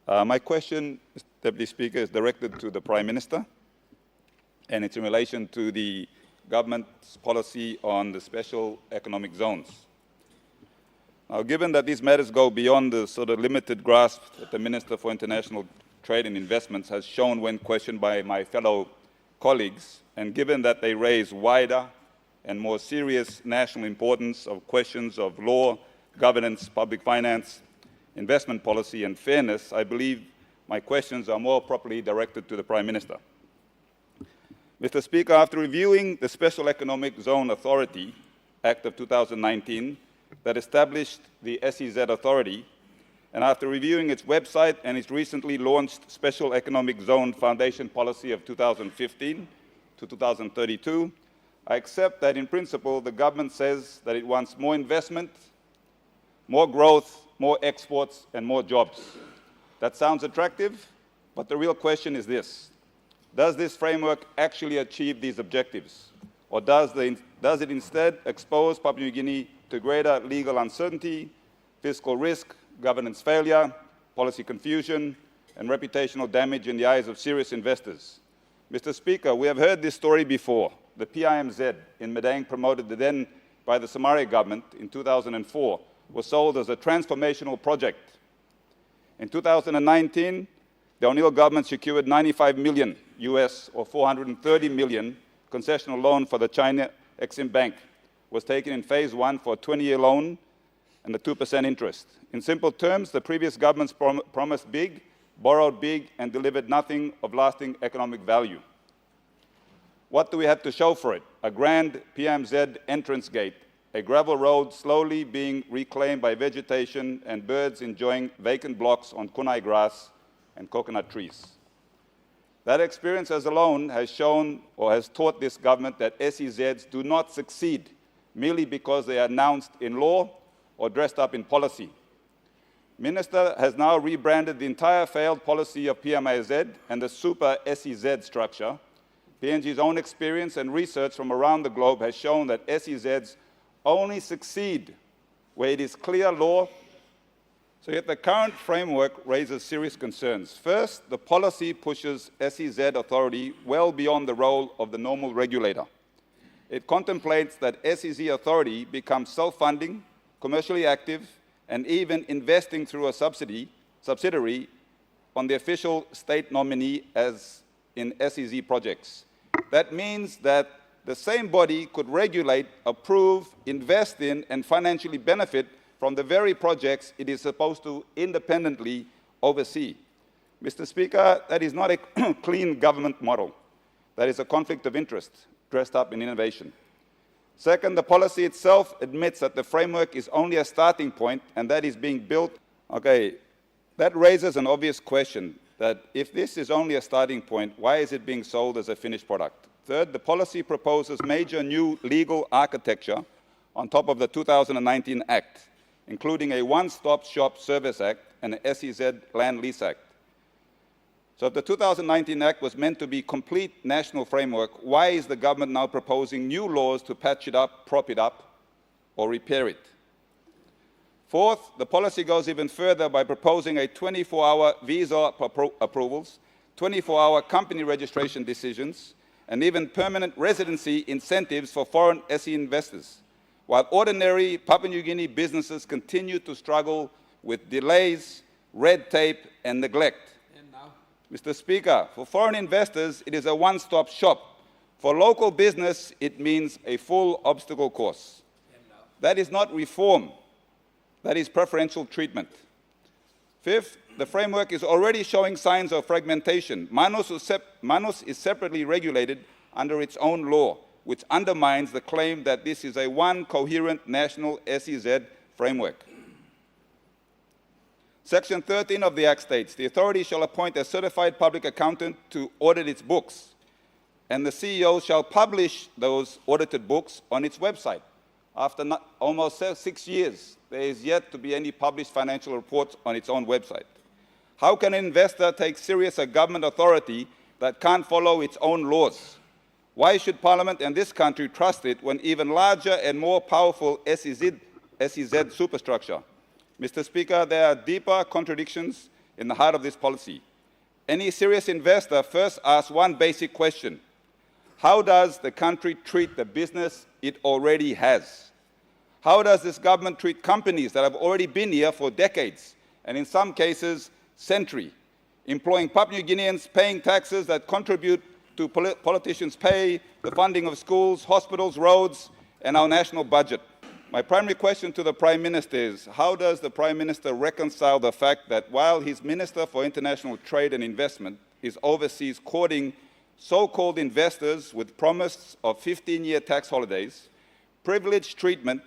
My question, Deputy Speaker, is directed to the Prime Minister, and it's in relation to the government's policy on the special economic zones. Now, given that these matters go beyond the sort of limited grasp that the Minister for International Trade and Investments has shown when questioned by my fellow colleagues, and given that they raise wider and more serious national importance of questions of law, governance, public finance, investment policy, and fairness, I believe my questions are more properly directed to the Prime Minister. Mr. Speaker, after reviewing the Special Economic Zone Authority Act of 2019 that established the SEZ Authority, and after reviewing its website and its recently launched Special Economic Zone Foundation Policy of 2015 to 2032, I accept that in principle the government says that it wants more investment, more growth, more exports, and more jobs. That sounds attractive, but the real question is this: does this framework actually achieve these objectives? Or does it instead expose Papua New Guinea to greater legal uncertainty, fiscal risk, governance failure, policy confusion, and reputational damage in the eyes of serious investors? Mr. Speaker, we have heard this story before. The PIMZ in Madang, promoted then by the Marape government in 2004, was sold as a transformational project. In 2019, the O'Neill government secured $95 million US or 430 million concessional loan for the China Exim Bank. Was taken in phase one for a 20-year loan and a 2% interest. In simple terms, the previous governments promised big, borrowed big, and delivered nothing of lasting economic value. What do we have to show for it? A grand PMZ entrance gate, a gravel road slowly being reclaimed by vegetation and birds enjoying vacant blocks on kunai grass and coconut trees. That experience as alone has shown or has taught this government that SEZs do not succeed merely because they are announced in law or dressed up in policy. Minister has now rebranded the entire failed policy of PMIZ and the super SEZ structure. PNG's own experience and research from around the globe has shown that SEZs only succeed where it is clear law. So yet the current framework raises serious concerns. First, the policy pushes SEZ authority well beyond the role of the normal regulator. It contemplates that SEZ authority becomes self-funding, commercially active, and even investing through a subsidiary on the official state nominee as in SEZ projects. That means that the same body could regulate, approve, invest in, and financially benefit from the very projects it is supposed to independently oversee. Mr. Speaker, that is not a clean government model. That is a conflict of interest dressed up in innovation. Second, the policy itself admits that the framework is only a starting point and that is being built. Okay, that raises an obvious question that if this is only a starting point, why is it being sold as a finished product? Third, the policy proposes major new legal architecture on top of the 2019 Act, including a One-Stop Shop Service Act and an SEZ Land Lease Act. So if the 2019 Act was meant to be complete national framework, why is the government now proposing new laws to patch it up, prop it up, or repair it? Fourth, the policy goes even further by proposing a 24-hour visa approvals, 24-hour company registration decisions, and even permanent residency incentives for foreign SE investors, while ordinary Papua New Guinea businesses continue to struggle with delays, red tape, and neglect. Mr. Speaker, for foreign investors, it is a one-stop shop. For local business, it means a full obstacle course. That is not reform. That is preferential treatment. Fifth, the framework is already showing signs of fragmentation. Manus is separately regulated under its own law, which undermines the claim that this is a one coherent national SEZ framework. Section 13 of the Act states, the authority shall appoint a certified public accountant to audit its books, and the CEO shall publish those audited books on its website. After almost 6 years, there is yet to be any published financial reports on its own website. How can an investor take serious a government authority that can't follow its own laws? Why should Parliament and this country trust it when even larger and more powerful SEZ superstructure? Mr. Speaker, there are deeper contradictions in the heart of this policy. Any serious investor first asks one basic question: how does the country treat the business it already has? How does this government treat companies that have already been here for decades, and in some cases, century, employing Papua New Guineans, paying taxes that contribute to politicians' pay, the funding of schools, hospitals, roads, and our national budget? My primary question to the Prime Minister is, how does the Prime Minister reconcile the fact that while his Minister for International Trade and Investment is overseas courting so-called investors with promise of 15-year tax holidays, privileged treatment,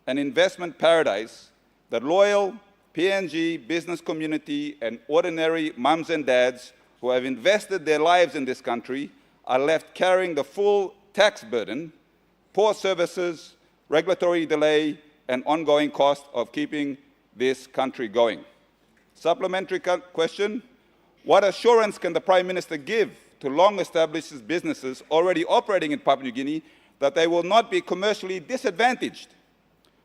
and investment paradise, the loyal PNG business community and ordinary mums and dads who have invested their lives in this country are left carrying the full tax burden, poor services, regulatory delay, and ongoing cost of keeping this country going? Supplementary question: what assurance can the Prime Minister give to long-established businesses already operating in Papua New Guinea that they will not be commercially disadvantaged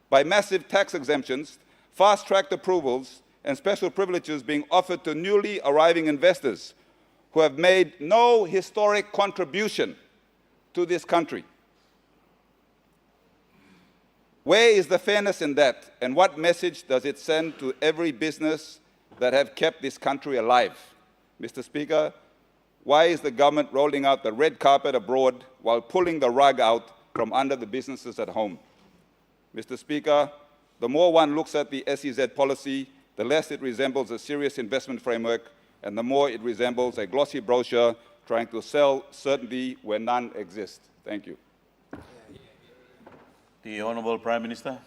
by massive tax exemptions, fast-tracked approvals, and special privileges being offered to newly arriving investors who have made no historic contribution to this country? Where is the fairness in that, and what message does it send to every business that have kept this country alive? Mr. Speaker, why is the government rolling out the red carpet abroad while pulling the rug out from under the businesses at home? Mr. Speaker, the more one looks at the SEZ policy, the less it resembles a serious investment framework, and the more it resembles a glossy brochure trying to sell certainty where none exist. Thank you. The Honourable Prime Minister.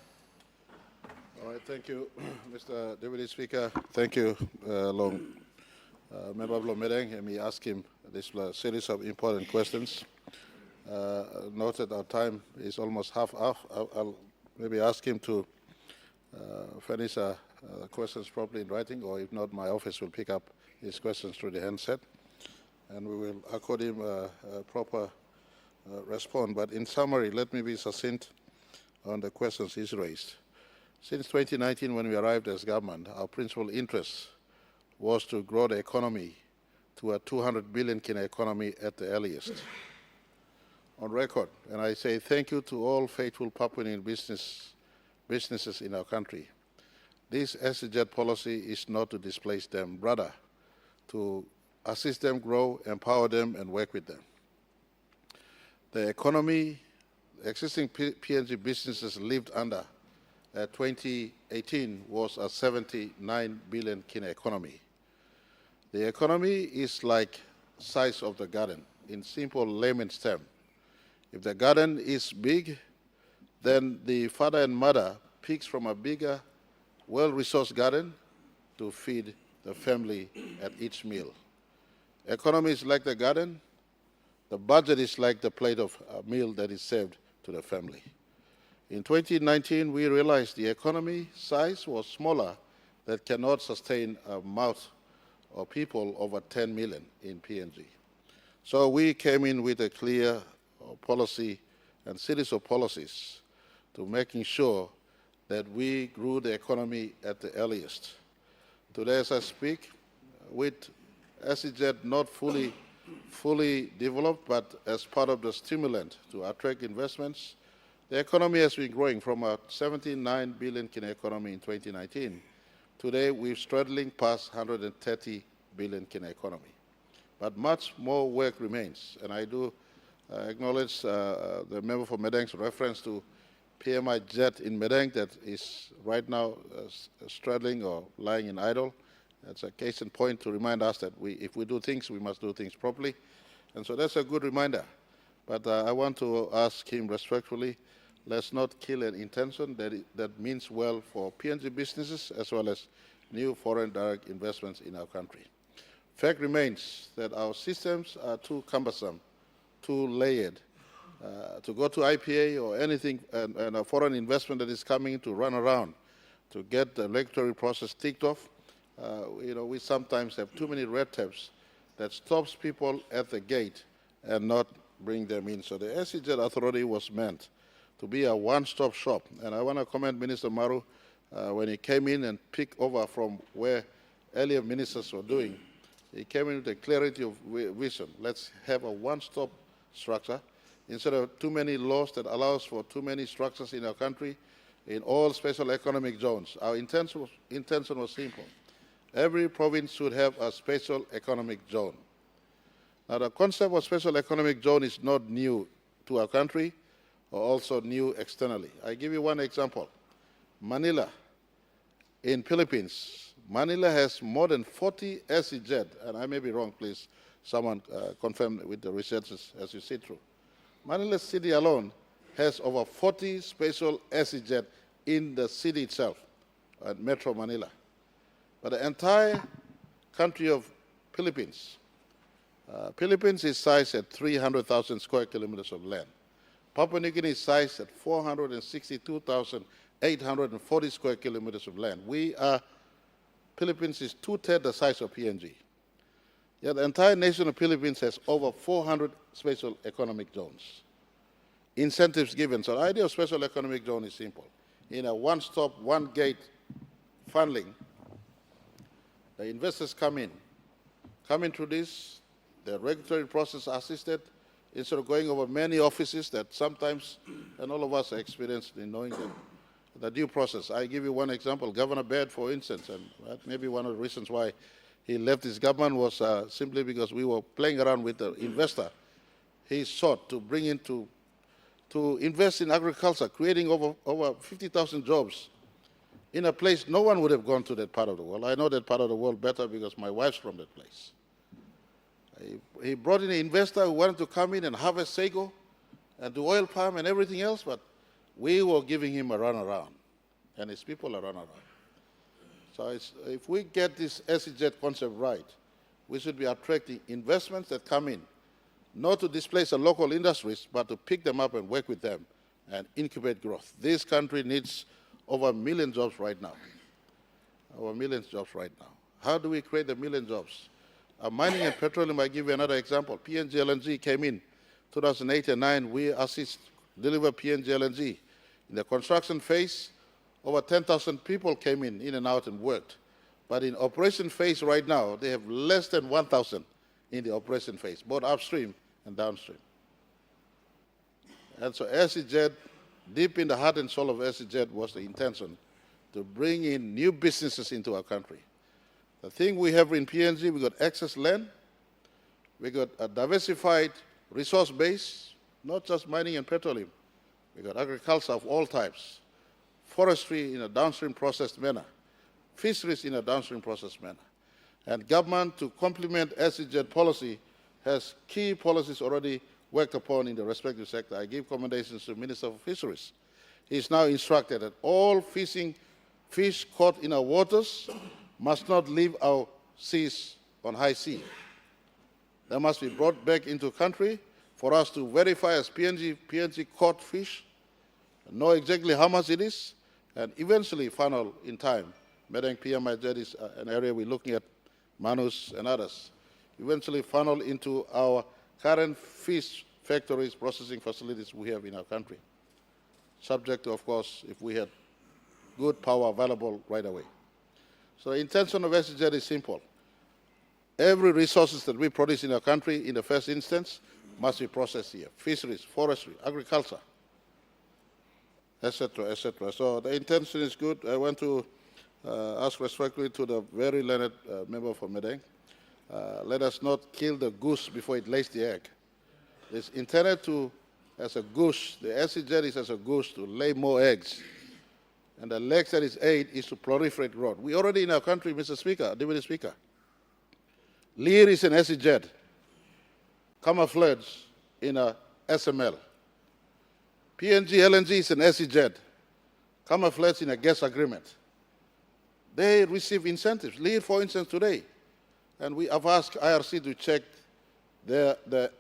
All right, thank you, Mr. Deputy Speaker. Thank you, Member of Medeng, and we ask him this series of important questions. Note that our time is almost half off. I'll maybe ask him to finish questions properly in writing, or if not, my office will pick up his questions through the handset, and we will accord him a proper response. But in summary, let me be succinct on the questions he's raised. Since 2019, when we arrived as government, our principal interest was to grow the economy to a 200 billion kina economy at the earliest. On record, and I say thank you to all faithful Papuan businesses in our country. This SEZ policy is not to displace them, rather to assist them grow, empower them, and work with them. The economy, existing PNG businesses lived under 2018 was a 79 billion kina economy. The economy is like size of the garden. In simple layman's term, if the garden is big, then the father and mother picks from a bigger, well-resourced garden to feed the family at each meal. Economy is like the garden. The budget is like the plate of a meal that is served to the family. In 2019, we realized the economy size was smaller that cannot sustain a mouth of people over 10 million in PNG. So we came in with a clear policy and series of policies to making sure that we grew the economy at the earliest. Today, as I speak, with SEZ not fully developed, but as part of the stimulant to attract investments, the economy has been growing from a 79 billion kina economy in 2019. Today, we're straddling past 130 billion kina economy. But much more work remains, and I do acknowledge the member for Medeng's reference to PMI jet in Medeng that is right now straddling or lying in idle. That's a case in point to remind us that if we do things, we must do things properly. And so that's a good reminder. But I want to ask him respectfully, let's not kill an intention that means well for PNG businesses as well as new foreign direct investments in our country. Fact remains that our systems are too cumbersome, too layered, to go to IPA or anything, and a foreign investment that is coming to run around to get the regulatory process ticked off. We sometimes have too many red tapes that stops people at the gate and not bring them in. So the SEZ authority was meant to be a one-stop shop. And I want to commend Minister Maru when he came in and picked over from where earlier ministers were doing, he came in with a clarity of vision. Let's have a one-stop structure instead of too many laws that allows for too many structures in our country in all special economic zones. Our intention was simple. Every province should have a special economic zone. Now, the concept of special economic zone is not new to our country or also new externally. I give you one example. Manila in Philippines. Manila has more than 40 SEZ, and I may be wrong, please, someone confirm with the researchers as you see through. Manila city alone has over 40 special SEZ in the city itself, at Metro Manila. But the entire country of Philippines, Philippines is sized at 300,000 square kilometers of land. Papua New Guinea is sized at 462,840 square kilometers of land. Philippines is two-thirds the size of PNG. Yet the entire nation of Philippines has over 400 special economic zones. Incentives given. So the idea of special economic zone is simple. In a one-stop, one-gate funding, the investors come in through this, the regulatory process assisted, instead of going over many offices that sometimes, and all of us are experienced in knowing the due process. I give you one example. Governor Baird, for instance, and that may be one of the reasons why he left his government was simply because we were playing around with the investor. He sought to bring in to invest in agriculture, creating over 50,000 jobs in a place no one would have gone to that part of the world. I know that part of the world better because my wife's from that place. He brought in an investor who wanted to come in and harvest sago and do oil palm and everything else, but we were giving him a runaround, and his people a runaround. So if we get this SEZ concept right, we should be attracting investments that come in, not to displace the local industries, but to pick them up and work with them and incubate growth. This country needs over 1 million jobs right now. Over 1 million jobs right now. How do we create 1 million jobs? Mining and petroleum, I give you another example. PNG LNG came in 2008 and 2009. We deliver PNG LNG. In the construction phase, over 10,000 people came in and out and worked. But in operation phase right now, they have less than 1,000 in the operation phase, both upstream and downstream. And so SEZ, deep in the heart and soul of SEZ was the intention to bring in new businesses into our country. The thing we have in PNG, we got excess land, we got a diversified resource base, not just mining and petroleum. We got agriculture of all types, forestry in a downstream processed manner, fisheries in a downstream processed manner. And government, to complement SEZ policy, has key policies already worked upon in the respective sector. I give commendations to the Minister of Fisheries. He is now instructed that all fish caught in our waters must not leave our seas on high sea. They must be brought back into country for us to verify as PNG caught fish, know exactly how much it is, and eventually funnel in time. Medang PMIZ is an area we're looking at, Manus and others. Eventually funnel into our current fish factories, processing facilities we have in our country. Subject to, of course, if we had good power available right away. So the intention of SEZ is simple. Every resources that we produce in our country, in the first instance, must be processed here. Fisheries, forestry, agriculture, etc., etc. So the intention is good. I want to ask respectfully to the very learned member for Medang, let us not kill the goose before it lays the egg. It's intended to, as a goose, the SEZ is as a goose to lay more eggs. And the legs that is aid is to proliferate growth. We already in our country, Mr. Speaker, Deputy Speaker, Lear is an SEZ, camouflage in a SML. PNG LNG is an SEZ, camouflage in a gas agreement. They receive incentives. Lear, for instance, today, and we have asked IRC to check the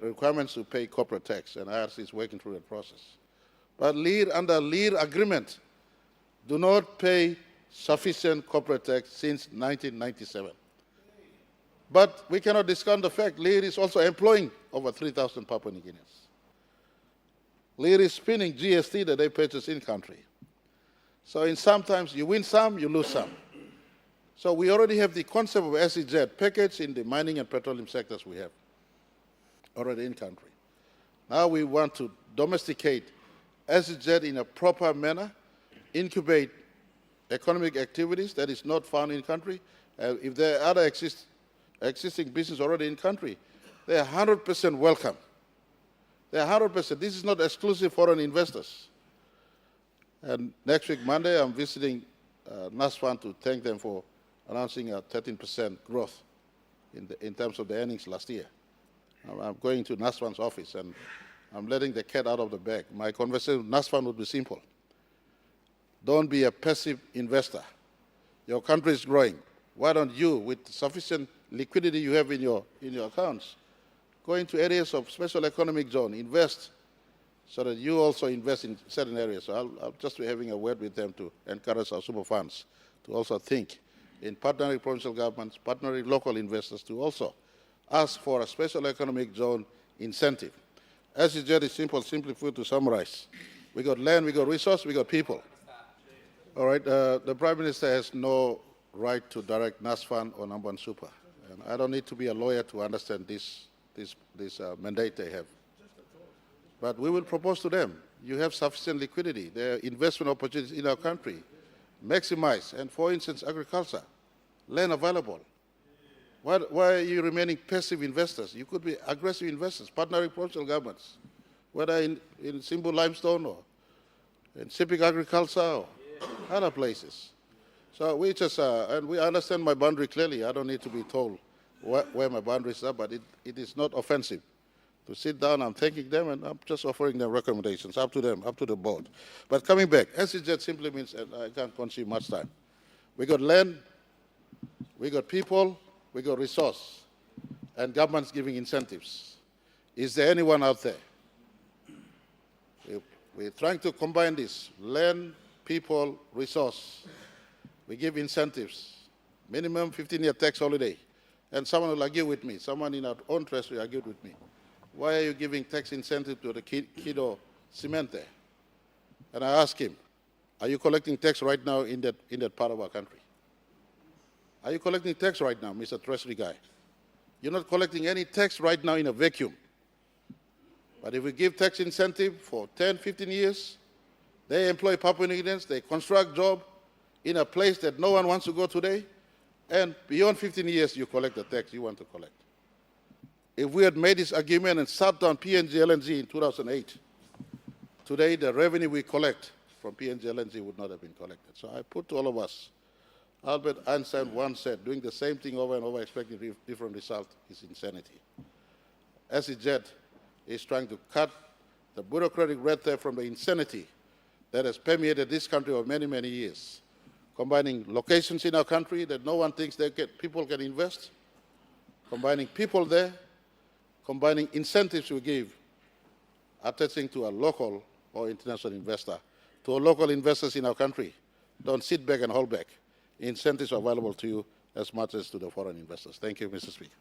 requirements to pay corporate tax, and IRC is working through that process. But Lear, under Lear agreement, do not pay sufficient corporate tax since 1997. But we cannot discount the fact Lear is also employing over 3,000 Papua New Guineans. Lear is spinning GST that they purchase in country. So sometimes you win some, you lose some. So we already have the concept of SEZ packaged in the mining and petroleum sectors we have already in country. Now we want to domesticate SEZ in a proper manner, incubate economic activities that is not found in country. If there are other existing business already in country, they are 100% welcome. They are 100%. This is not exclusive foreign investors. And next week, Monday, I'm visiting NASFAN to thank them for announcing a 13% growth in terms of the earnings last year. I'm going to NASFAN's office, and I'm letting the cat out of the bag. My conversation with NASFAN would be simple. Don't be a passive investor. Your country is growing. Why don't you, with sufficient liquidity you have in your accounts, go into areas of special economic zone, invest, so that you also invest in certain areas. So I'll just be having a word with them to encourage our super funds to also think in partnering provincial governments, partnering local investors to also ask for a special economic zone incentive. As is very simple, simply put, to summarize. We got land, we got resource, we got people. All right, the Prime Minister has no right to direct NASFAN or Namban Super. And I don't need to be a lawyer to understand this mandate they have. But we will propose to them, you have sufficient liquidity, there are investment opportunities in our country, maximize, and for instance, agriculture, land available. Why are you remaining passive investors? You could be aggressive investors, partnering provincial governments, whether in Simbu limestone or in Sipik agriculture or other places. So we just, and we understand my boundary clearly. I don't need to be told where my boundaries are, but it is not offensive to sit down. I'm thanking them, and I'm just offering them recommendations, up to them, up to the board. But coming back, SEZ simply means, and I can't consume much time. We got land, we got people, we got resource, and government's giving incentives. Is there anyone out there? We're trying to combine this, land, people, resource. We give incentives, minimum 15-year tax holiday. And someone will argue with me, someone in our own treasury argued with me. Why are you giving tax incentive to the Kido cement there? And I asked him, are you collecting tax right now in that part of our country? Are you collecting tax right now, Mr. Treasury guy? You're not collecting any tax right now in a vacuum. But if we give tax incentive for 10, 15 years, they employ Papua New Guineans, they construct job in a place that no one wants to go today, and beyond 15 years, you collect the tax you want to collect. If we had made this argument and shut down PNG LNG in 2008, today the revenue we collect from PNG LNG would not have been collected. So I put to all of us, Albert Einstein once said, doing the same thing over and over expecting different results is insanity. SEZ is trying to cut the bureaucratic red tape from the insanity that has permeated this country over many, many years, combining locations in our country that no one thinks people can invest, combining people there, combining incentives we give, attaching to a local or international investor. To our local investors in our country, don't sit back and hold back. Incentives are available to you as much as to the foreign investors. Thank you, Mr. Speaker.